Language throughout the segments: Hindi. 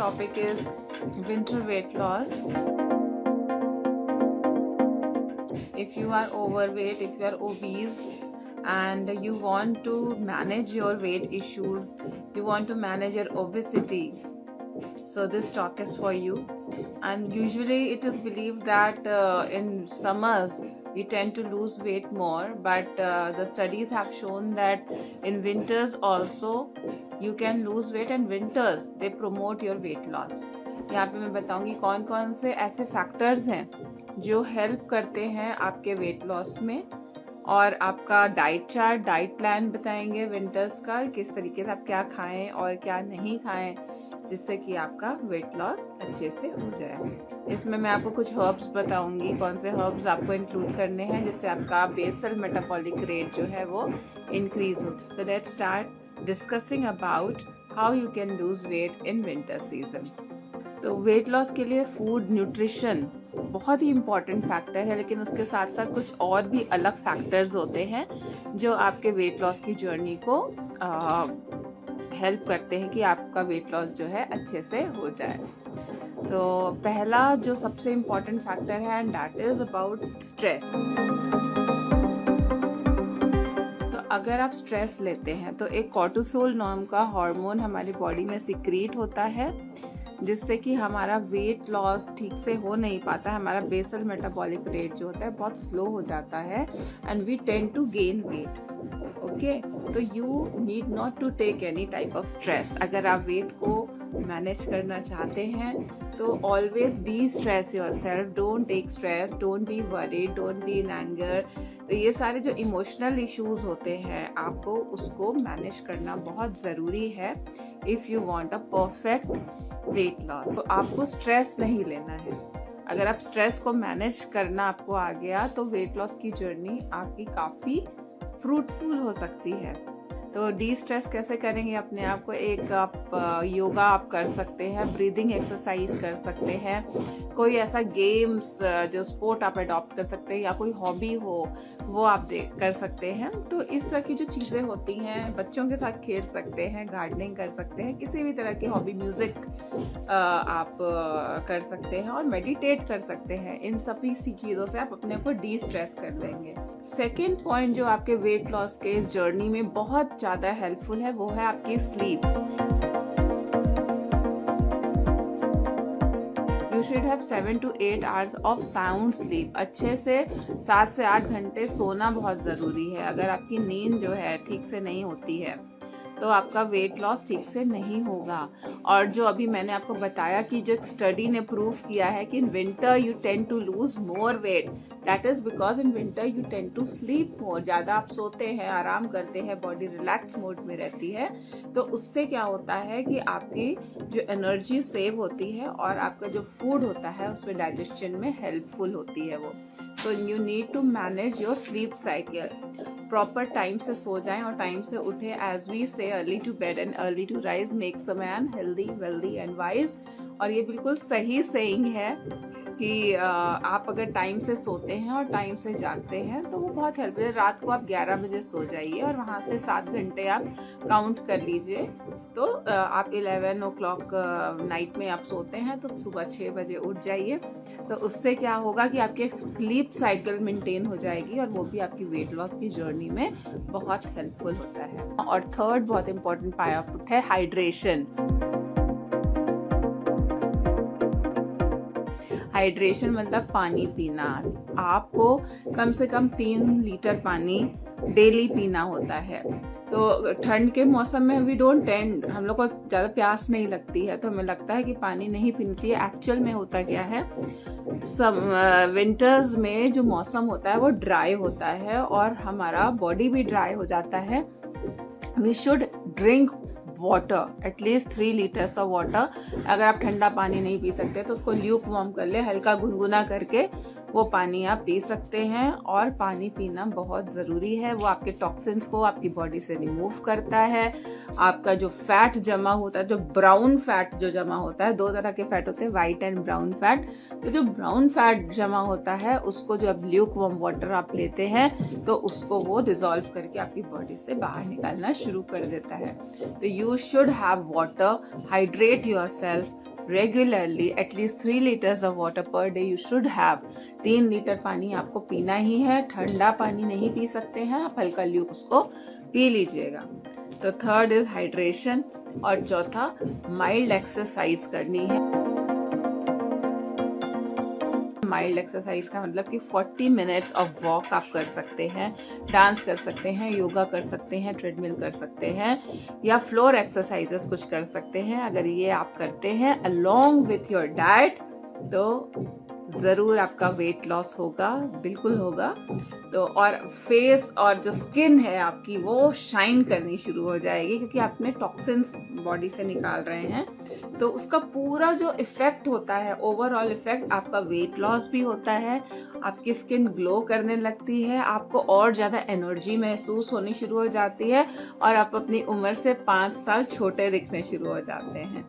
topic is winter weight loss. If you are overweight, if you are obese, and you want to manage your weight issues, you want to manage your obesity, so this talk is for you. And usually it is believed that in summers we tend to lose weight more, but the studies have shown that in winters also you can lose weight, and winters they promote your weight loss. यहाँ पे मैं बताऊंगी कौन कौन से ऐसे फैक्टर्स हैं जो हेल्प करते हैं आपके वेट लॉस में, और आपका डाइट चार्ट, डाइट प्लान बताएंगे विंटर्स का, किस तरीके से आप क्या खाएं और क्या नहीं खाएं जिससे कि आपका वेट लॉस अच्छे से हो जाए। इसमें मैं आपको कुछ हर्ब्स बताऊंगी, कौन से हर्ब्स आपको इंक्लूड करने हैं जिससे आपका बेसल मेटाबॉलिक रेट जो है वो इंक्रीज हो। So let's start discussing about how you can lose weight in winter season. तो वेट लॉस के लिए फूड, न्यूट्रिशन बहुत ही इम्पॉर्टेंट फैक्टर है, लेकिन उसके साथ साथ कुछ और भी अलग फैक्टर्स होते हैं जो आपके वेट लॉस की जर्नी को हेल्प करते हैं कि आपका वेट लॉस जो है अच्छे से हो जाए। तो पहला जो सबसे इम्पॉर्टेंट फैक्टर है, and that is about stress. तो अगर आप स्ट्रेस लेते हैं तो एक कॉर्टिसोल नाम का हार्मोन हमारी बॉडी में सिक्रीट होता है, जिससे कि हमारा वेट लॉस ठीक से हो नहीं पाता है। हमारा बेसल मेटाबॉलिक रेट जो होता है बहुत स्लो हो जाता है, and we tend to gain weight. Okay, तो you need not to take any type of stress. अगर आप वेट को मैनेज करना चाहते हैं तो always destress yourself, don't take stress, don't be worried, don't be in anger. तो ये सारे जो इमोशनल इश्यूज होते हैं आपको उसको मैनेज करना बहुत ज़रूरी है if you want a perfect weight loss. तो आपको स्ट्रेस नहीं लेना है। अगर आप स्ट्रेस को मैनेज करना आपको आ गया तो वेट लॉस की जर्नी आपकी काफ़ी फ्रूटफुल हो सकती है। तो डी स्ट्रेस कैसे करेंगे अपने आप को? एक आप योगा आप कर सकते हैं, ब्रीदिंग एक्सरसाइज कर सकते हैं, कोई ऐसा गेम्स जो स्पोर्ट आप अडॉप्ट कर सकते हैं, या कोई हॉबी हो वो आप कर सकते हैं। तो इस तरह की जो चीज़ें होती हैं, बच्चों के साथ खेल सकते हैं, गार्डनिंग कर सकते हैं, किसी भी तरह की हॉबी, म्यूज़िक आप कर सकते हैं, और मेडिटेट कर सकते हैं। इन सभी सी चीज़ों से आप अपने आप को डी स्ट्रेस कर लेंगे। सेकेंड पॉइंट जो आपके वेट लॉस के इस जर्नी में बहुत ज़्यादा हेल्पफुल है वो है आपकी sleep. You should have 7 to 8 hours of sound sleep. अच्छे से 7 से 8 घंटे सोना बहुत ज़रूरी है। अगर आपकी नींद जो है ठीक से नहीं होती है तो आपका वेट लॉस ठीक से नहीं होगा। और जो अभी मैंने आपको बताया कि जो एक स्टडी ने प्रूव किया है कि in winter you tend to lose more weight, that is because in winter you tend to sleep more. ज़्यादा आप सोते हैं, आराम करते हैं, बॉडी रिलैक्स मोड में रहती है, तो उससे क्या होता है कि आपकी जो एनर्जी सेव होती है और आपका जो फूड होता है उसमें डाइजेशन में हेल्पफुल होती है वो। तो you need to manage your sleep cycle. Proper time से सो जाएं और टाइम से उठें। As we say early to bed and early to rise makes a man healthy, wealthy and wise. और ये बिल्कुल सही सेइंग है कि आप अगर टाइम से सोते हैं और टाइम से जागते हैं तो वो बहुत हेल्प है। रात को आप 11 बजे सो जाइए और वहाँ से 7 घंटे आप काउंट कर लीजिए, तो आप 11 o'clock नाइट में आप सोते हैं तो सुबह 6 बजे उठ जाइए। तो उससे क्या होगा कि आपकी स्लीप साइकिल मेंटेन हो जाएगी, और वो भी आपकी वेट लॉस की जर्नी में बहुत हेल्पफुल होता है। और थर्ड बहुत इंपॉर्टेंट पार्ट है हाइड्रेशन। हाइड्रेशन मतलब पानी पीना। आपको कम से कम 3 लीटर पानी डेली पीना होता है। तो ठंड के मौसम में वी डोंट टेंड, हम लोग को ज़्यादा प्यास नहीं लगती है, तो हमें लगता है कि पानी नहीं पीना चाहिए। एक्चुअल में होता क्या है, विंटर्स में जो मौसम होता है वो ड्राई होता है और हमारा बॉडी भी ड्राई हो जाता है। We should drink water, at least 3 litres of water. अगर आप ठंडा पानी नहीं पी सकते तो उसको ल्यूक वार्म कर ले, हल्का गुनगुना करके वो पानी आप पी सकते हैं। और पानी पीना बहुत ज़रूरी है, वो आपके टॉक्सिन्स को आपकी बॉडी से रिमूव करता है। आपका जो फैट जमा होता है, जो ब्राउन फैट जो जमा होता है, 2 तरह के फैट होते हैं, वाइट एंड ब्राउन फैट। तो जो ब्राउन फैट जमा होता है उसको जो अब ल्यूक वार्म वाटर आप लेते हैं तो उसको वो डिसॉल्व करके आपकी बॉडी से बाहर निकालना शुरू कर देता है। तो you should have water, hydrate your self, regularly at least 3 litres of water per day you should have. 3 litre पानी आपको पीना ही है। ठंडा पानी नहीं पी सकते हैं आप, हल्का ल्यूक उसको पी लीजिएगा। तो थर्ड इज हाइड्रेशन, और चौथा माइल्ड एक्सरसाइज करनी है। माइल्ड एक्सरसाइज का मतलब कि 40 मिनट्स ऑफ वॉक आप कर सकते हैं, डांस कर सकते हैं, योगा कर सकते हैं, ट्रेडमिल कर सकते हैं, या फ्लोर एक्सरसाइजेस कुछ कर सकते हैं। अगर ये आप करते हैं अलोंग विथ योर डाइट तो ज़रूर आपका वेट लॉस होगा, बिल्कुल होगा। तो और फेस और जो स्किन है आपकी वो शाइन करनी शुरू हो जाएगी, क्योंकि आपने टॉक्सिन्स बॉडी से निकाल रहे हैं। तो उसका पूरा जो इफेक्ट होता है, ओवरऑल इफेक्ट, आपका वेट लॉस भी होता है, आपकी स्किन ग्लो करने लगती है, आपको और ज़्यादा एनर्जी महसूस होनी शुरू हो जाती है, और आप अपनी उम्र से 5 साल छोटे दिखने शुरू हो जाते हैं।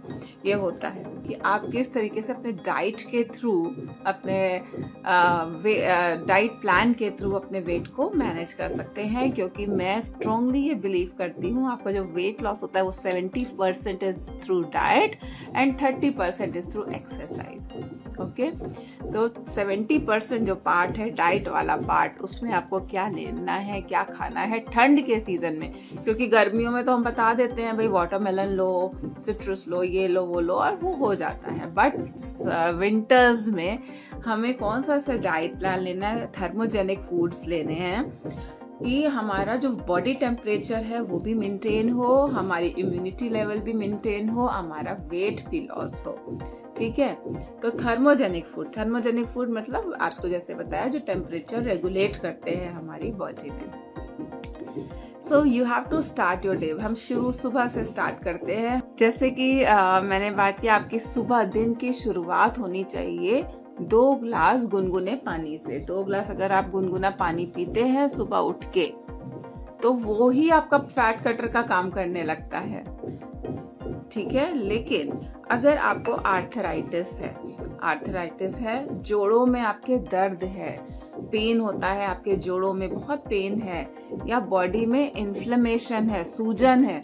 ये होता है कि आप किस तरीके से अपने डाइट के थ्रू, अपने डाइट प्लान के थ्रू अपने वेट को मैनेज कर सकते हैं। क्योंकि मैं स्ट्रांगली ये बिलीव करती हूँ, आपका जो वेट लॉस होता है वो 70% is through diet and 30% is through exercise. Okay, तो 70% जो पार्ट है डाइट वाला पार्ट, उसमें आपको क्या लेना है, क्या खाना है ठंड के सीजन में। क्योंकि गर्मियों में तो हम बता देते हैं भाई वाटरमेलन लो, सिट्रस लो, ये लो वो लो, और वो हो जाता है। बट विंटर्स में हमें कौन सा डाइट प्लान लेना है, थर्मोजेनिक फूड्स लेने हैं कि हमारा जो बॉडी टेम्परेचर है वो भी मेंटेन हो, हमारी इम्यूनिटी लेवल भी मेंटेन हो, हमारा वेट भी लॉस हो। ठीक है, तो थर्मोजेनिक फूड मतलब आपको जैसे बताया जो टेम्परेचर रेगुलेट करते हैं हमारी बॉडी में। So you have to start your day. हम शुरू सुबह से स्टार्ट करते हैं। जैसे कि मैंने बात की, आपकी सुबह दिन की शुरुआत होनी चाहिए 2 ग्लास गुनगुने पानी से। 2 ग्लास अगर आप गुनगुना पानी पीते हैं सुबह उठ के, तो वो ही आपका फैट कटर का काम करने लगता है। ठीक है, लेकिन अगर आपको आर्थराइटिस है, जोड़ों में आपके दर्द है, पेन होता है, आपके जोड़ों में बहुत पेन है, या बॉडी में इन्फ्लेमेशन है, सूजन है,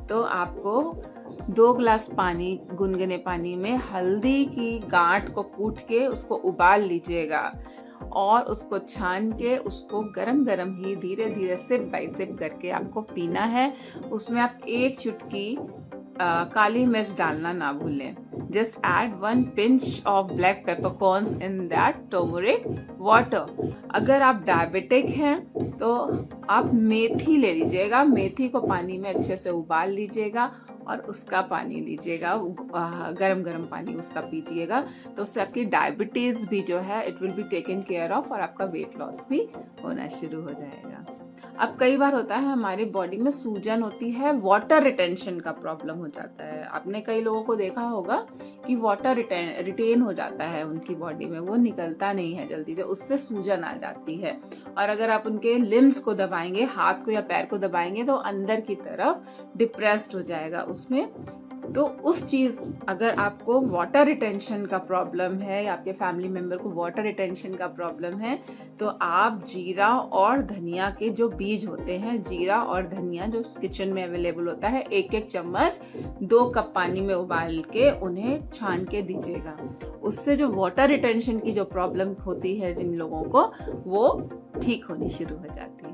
तो आपको 2 ग्लास पानी, गुनगुने पानी में हल्दी की गांठ को कूट के उसको उबाल लीजिएगा, और उसको छान के उसको गरम गरम ही धीरे धीरे सिप बाई सिप करके आपको पीना है। उसमें आप 1 चुटकी काली मिर्च डालना ना भूलें। Just add 1 pinch of black peppercorns in that turmeric water. अगर आप डायबिटिक हैं तो आप मेथी ले लीजिएगा, मेथी को पानी में अच्छे से उबाल लीजिएगा और उसका पानी लीजिएगा, गरम गरम पानी उसका पीजिएगा। तो उससे आपकी डायबिटीज भी जो है it will be taken care of, और आपका वेट लॉस भी होना शुरू हो जाएगा। अब कई बार होता है हमारी बॉडी में सूजन होती है, वाटर रिटेंशन का प्रॉब्लम हो जाता है। आपने कई लोगों को देखा होगा कि वाटर रिटेन हो जाता है उनकी बॉडी में, वो निकलता नहीं है जल्दी से, उससे सूजन आ जाती है। और अगर आप उनके लिम्स को दबाएंगे, हाथ को या पैर को दबाएंगे, तो अंदर की तरफ डिप्रेस्ड हो जाएगा उसमें। तो उस चीज, अगर आपको वाटर रिटेंशन का प्रॉब्लम है या आपके फैमिली मेंबर को वाटर रिटेंशन का प्रॉब्लम है, तो आप जीरा और धनिया के जो बीज होते हैं, जीरा और धनिया जो किचन में अवेलेबल होता है, 1-1 चम्मच 2 कप पानी में उबाल के उन्हें छान के दीजिएगा। उससे जो वाटर रिटेंशन की जो प्रॉब्लम होती है जिन लोगों को, वो ठीक होनी शुरू हो जाती है।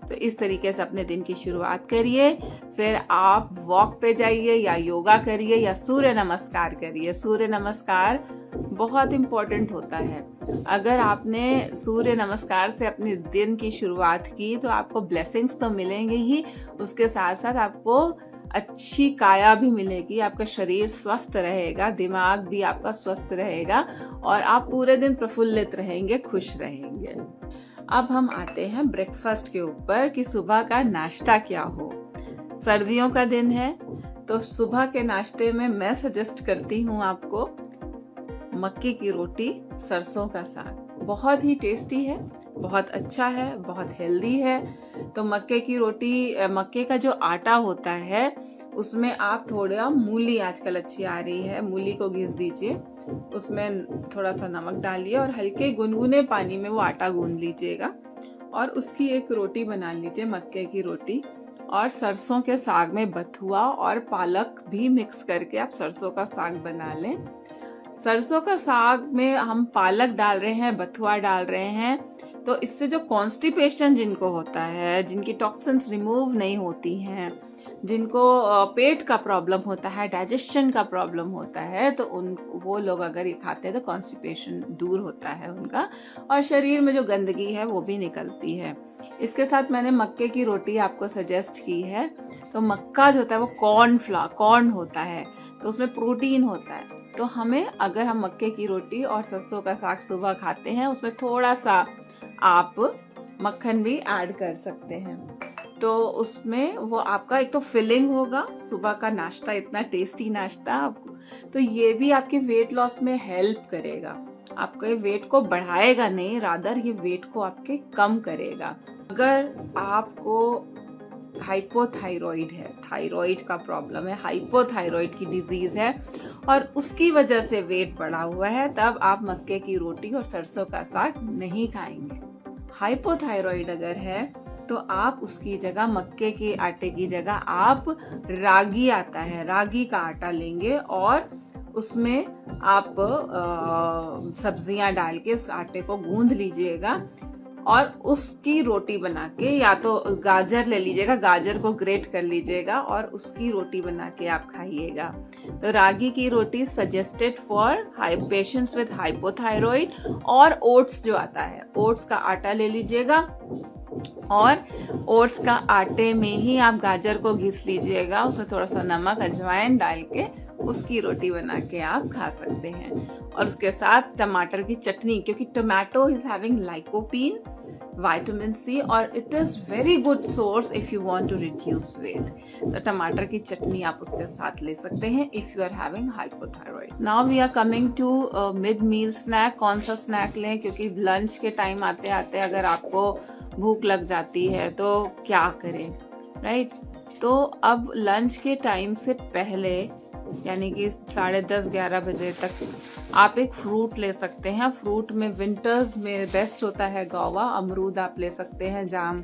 तो इस तरीके से अपने दिन की शुरुआत करिए, फिर आप वॉक पे जाइए या योगा करिए या सूर्य नमस्कार करिए। सूर्य नमस्कार बहुत इम्पोर्टेंट होता है। अगर आपने सूर्य नमस्कार से अपने दिन की शुरुआत की तो आपको ब्लेसिंग्स तो मिलेंगे ही, उसके साथ साथ आपको अच्छी काया भी मिलेगी, आपका शरीर स्वस्थ रहेगा, दिमाग भी आपका स्वस्थ रहेगा, और आप पूरे दिन प्रफुल्लित रहेंगे, खुश रहेंगे। अब हम आते हैं ब्रेकफास्ट के ऊपर कि सुबह का नाश्ता क्या हो। सर्दियों का दिन है तो सुबह के नाश्ते में मैं सजेस्ट करती हूँ आपको मक्के की रोटी, सरसों का साग। बहुत ही टेस्टी है, बहुत अच्छा है, बहुत हेल्दी है। तो मक्के की रोटी, मक्के का जो आटा होता है उसमें आप थोड़ा मूली, आजकल अच्छी आ रही है, मूली को घिस दीजिए, उसमें थोड़ा सा नमक डालिए और हल्के गुनगुने पानी में वो आटा गूंद लीजिएगा, और उसकी एक रोटी बना लीजिए, मक्के की रोटी, और सरसों के साग में बथुआ और पालक भी मिक्स करके आप सरसों का साग बना लें। सरसों का साग में हम पालक डाल रहे हैं, बथुआ डाल रहे हैं, तो इससे जो कॉन्स्टिपेशन जिनको होता है, जिनकी टॉक्सिन्स रिमूव नहीं होती हैं, जिनको पेट का प्रॉब्लम होता है, डाइजेशन का प्रॉब्लम होता है, तो वो लोग अगर ये खाते हैं तो कॉन्स्टिपेशन दूर होता है उनका, और शरीर में जो गंदगी है वो भी निकलती है। इसके साथ मैंने मक्के की रोटी आपको सजेस्ट की है। तो मक्का जो होता है वो कॉर्न होता है, तो उसमें प्रोटीन होता है। तो हमें, अगर हम मक्के की रोटी और सरसों का साग सुबह खाते हैं, उसमें थोड़ा सा आप मक्खन भी ऐड कर सकते हैं, तो उसमें वो आपका एक तो फिलिंग होगा, सुबह का नाश्ता इतना टेस्टी नाश्ता आपको, तो ये भी आपके वेट लॉस में हेल्प करेगा। आपके वेट को बढ़ाएगा नहीं, रादर ये वेट को आपके कम करेगा। अगर आपको हाइपोथायरॉइड है, थायराइड का प्रॉब्लम है, हाइपोथायरॉइड की डिजीज है और उसकी वजह से वेट बढ़ा हुआ है, तब आप मक्के की रोटी और सरसों का साग नहीं खाएंगे। हाइपोथायरॉइड अगर है तो आप उसकी जगह, मक्के के आटे की जगह आप रागी आता है, रागी का आटा लेंगे और उसमें आप सब्जियां डाल के उस आटे को गूंद लीजिएगा और उसकी रोटी बना के, या तो गाजर ले लीजिएगा, गाजर को ग्रेट कर लीजिएगा और उसकी रोटी बना के आप खाइएगा। तो रागी की रोटी suggested for patients with hypothyroid. और ओट्स जो आता है, ओट्स का आटा ले लीजिएगा और ओट्स का आटे में ही आप गाजर को घिस लीजिएगा, उसमें थोड़ा सा नमक, अजवाइन डाल के उसकी रोटी बना के आप खा सकते हैं। और उसके साथ टमाटर की चटनी, क्योंकि tomato is having lycopene, vitamin C, और it is very good source if you want to reduce weight. तो टमाटर की चटनी आप उसके साथ ले सकते हैं if you are having hypothyroid. Now we are coming to mid meal snack. कौन सा स्नैक लें, क्योंकि लंच के टाइम आते आते अगर आपको भूख लग जाती है तो क्या करें, राइट? तो अब लंच के टाइम से पहले, यानी कि 10:30-11 बजे तक आप एक फ्रूट ले सकते हैं। फ्रूट में विंटर्स में बेस्ट होता है गौवा, अमरूद आप ले सकते हैं, जाम,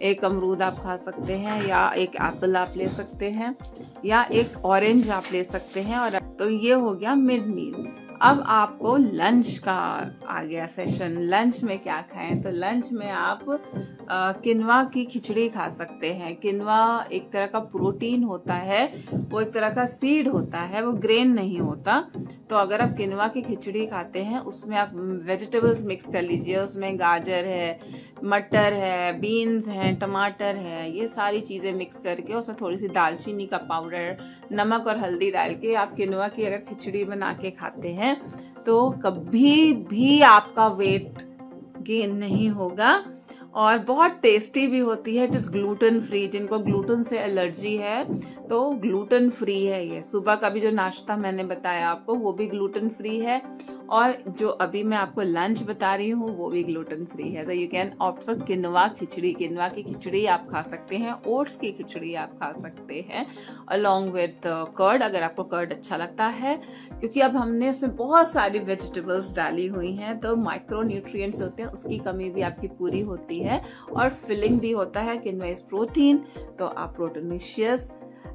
एक अमरूद आप खा सकते हैं, या एक एप्पल आप ले सकते हैं, या एक ऑरेंज आप ले सकते हैं। और तो ये हो गया मिड मील। अब आपको लंच का आ गया सेशन। लंच में क्या खाएं? तो लंच में आप किनवा की खिचड़ी खा सकते हैं। किनवा एक तरह का प्रोटीन होता है, वो एक तरह का सीड होता है, वो ग्रेन नहीं होता। तो अगर आप किनवा की खिचड़ी खाते हैं, उसमें आप वेजिटेबल्स मिक्स कर लीजिए। उसमें गाजर है, मटर है, बीन्स हैं, टमाटर है, ये सारी चीज़ें मिक्स करके उसमें थोड़ी सी दालचीनी का पाउडर, नमक और हल्दी डाल के आप किनवा की अगर खिचड़ी बना के खाते हैं तो कभी भी आपका वेट गेन नहीं होगा, और बहुत टेस्टी भी होती है। It is gluten free. जिनको ग्लूटेन से एलर्जी है तो ग्लूटेन फ्री है ये। सुबह का भी जो नाश्ता मैंने बताया आपको वो भी ग्लूटेन फ्री है, और जो अभी मैं आपको लंच बता रही हूँ वो भी ग्लूटेन फ्री है। तो यू कैन ऑप्ट फॉर किनवा खिचड़ी। किनवा की खिचड़ी आप खा सकते हैं, ओट्स की खिचड़ी आप खा सकते हैं अलोंग विद कर्ड, अगर आपको कर्ड अच्छा लगता है, क्योंकि अब हमने इसमें बहुत सारी वेजिटेबल्स डाली हुई हैं, तो माइक्रो न्यूट्रिएंट्स होते हैं, उसकी कमी भी आपकी पूरी होती है और फिलिंग भी होता है। किनवा इज प्रोटीन, तो आप प्रोटीनिशियस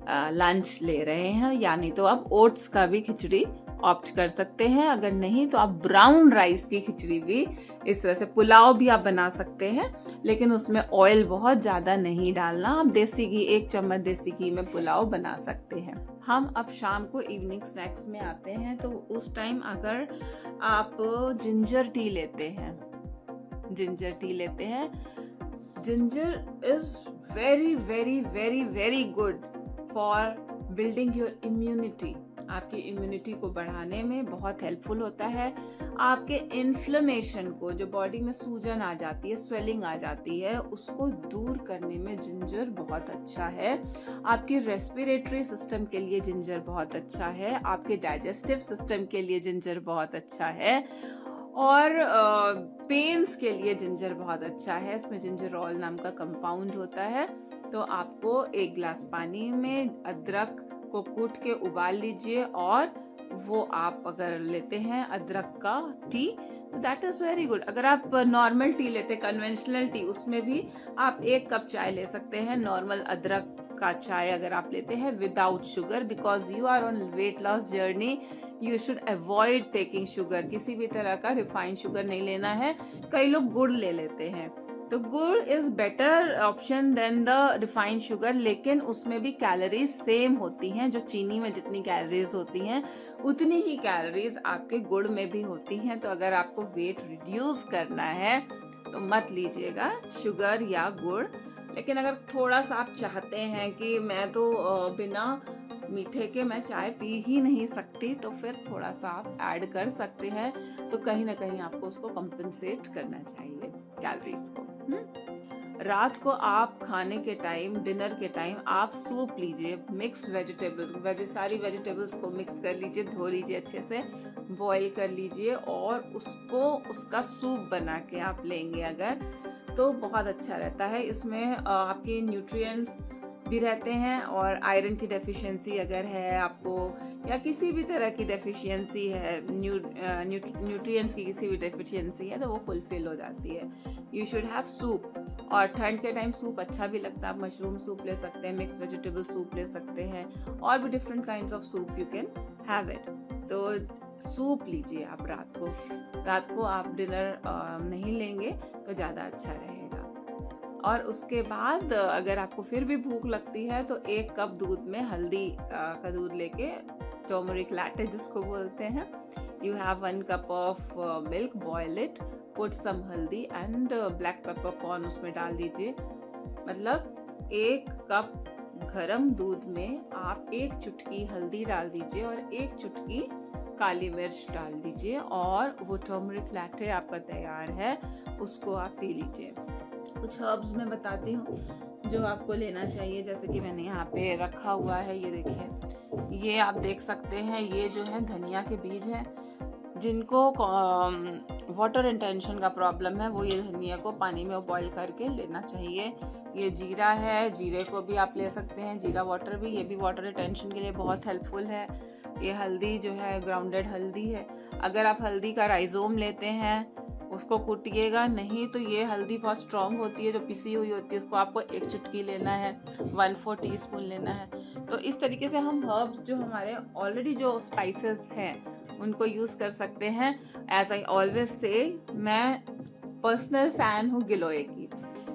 लंच ले रहे हैं। यानी तो आप ओट्स का भी खिचड़ी ऑप्ट कर सकते हैं, अगर नहीं तो आप ब्राउन राइस की खिचड़ी भी, इस तरह से पुलाव भी आप बना सकते हैं, लेकिन उसमें ऑयल बहुत ज़्यादा नहीं डालना। आप देसी घी, 1 चम्मच देसी घी में पुलाव बना सकते हैं। हम अब शाम को इवनिंग स्नैक्स में आते हैं, तो उस टाइम अगर आप जिंजर टी लेते हैं, ginger is very very very very good for building your immunity. आपकी इम्यूनिटी को बढ़ाने में बहुत हेल्पफुल होता है। आपके इन्फ्लेमेशन को, जो बॉडी में सूजन आ जाती है, स्वेलिंग आ जाती है, उसको दूर करने में जिंजर बहुत अच्छा है। आपके रेस्पिरेटरी सिस्टम के लिए जिंजर बहुत अच्छा है, आपके डाइजेस्टिव सिस्टम के लिए जिंजर बहुत अच्छा है, और पेन्स के लिए जिंजर बहुत अच्छा है। इसमें जिंजरॉल नाम का कंपाउंड होता है। तो आपको 1 गिलास पानी में अदरक को कूट के उबाल लीजिए, और वो आप अगर लेते हैं अदरक का टी, तो दैट इज़ वेरी गुड। अगर आप नॉर्मल टी लेते हैं, कन्वेंशनल टी, उसमें भी आप 1 कप चाय ले सकते हैं, नॉर्मल अदरक का चाय अगर आप लेते हैं without sugar, because you are on weight loss journey, you should avoid taking sugar. किसी भी तरह का रिफाइंड शुगर नहीं लेना है। कई लोग गुड़ ले लेते हैं, तो gur is better option than the refined sugar, लेकिन उसमें भी कैलोरीज सेम होती हैं। जो चीनी में जितनी कैलोरीज होती हैं उतनी ही कैलोरीज आपके गुड़ में भी होती हैं। तो अगर आपको वेट रिड्यूस करना है तो मत लीजिएगा शुगर या गुड़। लेकिन अगर थोड़ा सा आप चाहते हैं कि मैं तो बिना मीठे के मैं चाय पी ही नहीं सकती, तो फिर थोड़ा सा आप ऐड कर सकते हैं। तो कहीं ना कहीं आपको उसको कंपनसेट करना चाहिए कैलोरीज को। रात को आप खाने के टाइम, डिनर के टाइम आप सूप लीजिए, मिक्स वेजिटेबल्स, सारी वेजिटेबल्स को मिक्स कर लीजिए, धो लीजिए, अच्छे से बॉईल कर लीजिए और उसका सूप बना के आप लेंगे अगर, तो बहुत अच्छा रहता है। इसमें आपके न्यूट्रिएंट्स भी रहते हैं और आयरन की डेफिशिएंसी अगर है आपको या किसी भी तरह की डेफिशिएंसी है, न्यूट्रिएंट्स की किसी भी डेफिशिएंसी है, तो वो फुलफिल हो जाती है। You should have soup. और ठंड के टाइम सूप अच्छा भी लगता है। आप मशरूम सूप ले सकते हैं, मिक्स वेजिटेबल सूप ले सकते हैं, और भी different kinds of soup you can have it. तो सूप लीजिए आप रात को आप डिनर नहीं लेंगे तो ज़्यादा अच्छा रहेगा। और उसके बाद अगर आपको फिर भी भूख लगती है तो 1 कप दूध में हल्दी का दूध लेके, टर्मरिक लैटे जिसको बोलते हैं, you have 1 cup of milk, boil it, put some haldi and black pepper corn उसमें डाल दीजिए। मतलब 1 कप गरम दूध में आप 1 चुटकी हल्दी डाल दीजिए और 1 चुटकी काली मिर्च डाल दीजिए और वो टर्मरिक लैटे आपका तैयार है, उसको आप पी लीजिए। कुछ हर्ब्स मैं बताती हूँ जो आपको लेना चाहिए, जैसे कि मैंने यहाँ पे रखा हुआ है, ये देखिए, ये आप देख सकते हैं, ये जो है धनिया के बीज हैं। जिनको वाटर इंटेंशन का प्रॉब्लम है वो ये धनिया को पानी में बॉईल करके लेना चाहिए। ये जीरा है, जीरे को भी आप ले सकते हैं, जीरा वाटर भी, ये भी वाटर रिटेंशन के लिए बहुत हेल्पफुल है। ये हल्दी जो है ग्राउंडेड हल्दी है। अगर आप हल्दी का राइजोम लेते हैं उसको कूटिएगा, नहीं तो ये हल्दी बहुत स्ट्रांग होती है जो पिसी हुई होती है, उसको आपको 1 चुटकी लेना है, 1/4 टीस्पून लेना है। तो इस तरीके से हम हर्ब्स जो हमारे ऑलरेडी जो स्पाइसेस हैं उनको यूज़ कर सकते हैं। एज आई ऑलवेज से, मैं पर्सनल फ़ैन हूँ गिलोय की,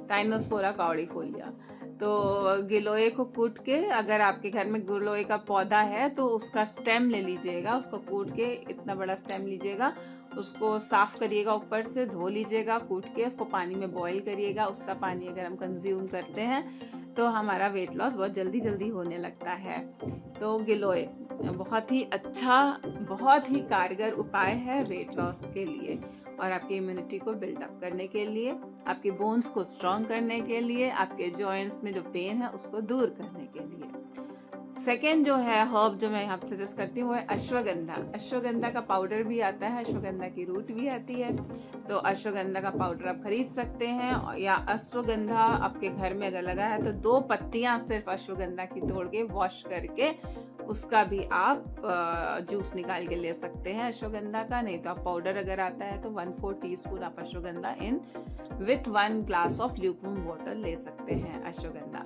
टाइनोस्पोरा काउडीफोलिया। तो गिलोय को कूट के, अगर आपके घर में गिलोय का पौधा है तो उसका स्टेम ले लीजिएगा, उसको कूट के, इतना बड़ा स्टेम लीजिएगा, उसको साफ करिएगा, ऊपर से धो लीजिएगा, कूट के उसको पानी में बॉईल करिएगा। उसका पानी अगर हम कंज्यूम करते हैं तो हमारा वेट लॉस बहुत जल्दी होने लगता है। तो गिलोय बहुत ही अच्छा, बहुत ही कारगर उपाय है वेट लॉस के लिए और आपकी इम्यूनिटी को बिल्डअप करने के लिए, आपके बोन्स को स्ट्रॉन्ग करने के लिए, आपके जॉइंट्स में जो पेन है उसको दूर करने के लिए। सेकेंड जो है हर्ब जो मैं यहाँ पे सजेस्ट करती हूँ वो है अश्वगंधा। अश्वगंधा का पाउडर भी आता है, अश्वगंधा की रूट भी आती है। तो अश्वगंधा का पाउडर आप खरीद सकते हैं, या अश्वगंधा आपके घर में अगर लगा है तो 2 पत्तियां सिर्फ अश्वगंधा की तोड़ के वॉश करके उसका भी आप जूस निकाल के ले सकते हैं अश्वगंधा का। नहीं तो आप पाउडर अगर आता है तो 1/4 टीस्पून आप ashwagandha in with 1 glass of lukewarm water ले सकते हैं अश्वगंधा।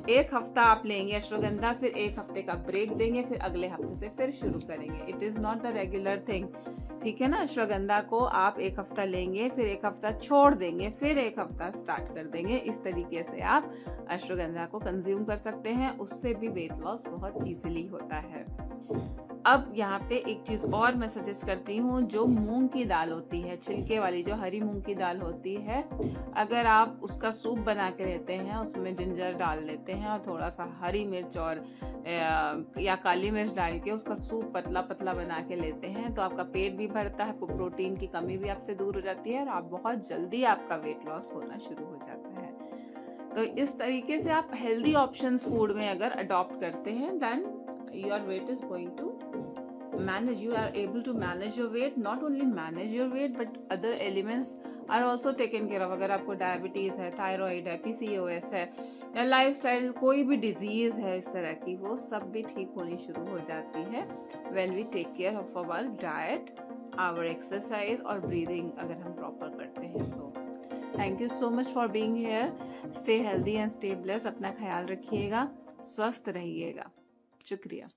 1 हफ्ता आप लेंगे अश्वगंधा, फिर 1 हफ्ते का ब्रेक देंगे, फिर अगले हफ्ते से फिर शुरू करेंगे। It is not the regular thing, ठीक है ना। अश्वगंधा को आप 1 हफ्ता लेंगे, फिर 1 हफ्ता छोड़ देंगे, फिर 1 हफ्ता स्टार्ट कर देंगे। इस तरीके से आप अश्वगंधा को कंज्यूम कर सकते हैं, उससे भी वेट लॉस बहुत इजीली होता है। अब यहाँ पे एक चीज़ और मैं सजेस्ट करती हूँ, जो मूंग की दाल होती है, छिलके वाली जो हरी मूंग की दाल होती है, अगर आप उसका सूप बना के लेते हैं, उसमें जिंजर डाल लेते हैं और थोड़ा सा हरी मिर्च और या काली मिर्च डाल के उसका सूप पतला पतला बना के लेते हैं, तो आपका पेट भी भरता है, प्रोटीन की कमी भी आपसे दूर हो जाती है और आप बहुत जल्दी आपका वेट लॉस होना शुरू हो जाता है। तो इस तरीके से आप हेल्दी ऑप्शंस फूड में अगर अडॉप्ट करते हैं, then your weight is going to manage, you are able to manage your weight, not only manage your weight but other elements are also taken care of। अगर आपको डायबिटीज है, थायराइड है, PCOS है, या लाइफस्टाइल कोई भी डिजीज है इस तरह की, वो सब भी ठीक होनी शुरू हो जाती है when we take care of our diet our exercise और ब्रीदिंग अगर हम प्रॉपर करते हैं तो। Thank you so much for being here. Stay healthy and stay blessed. अपना ख्याल रखिएगा, स्वस्थ रहिएगा। शुक्रिया।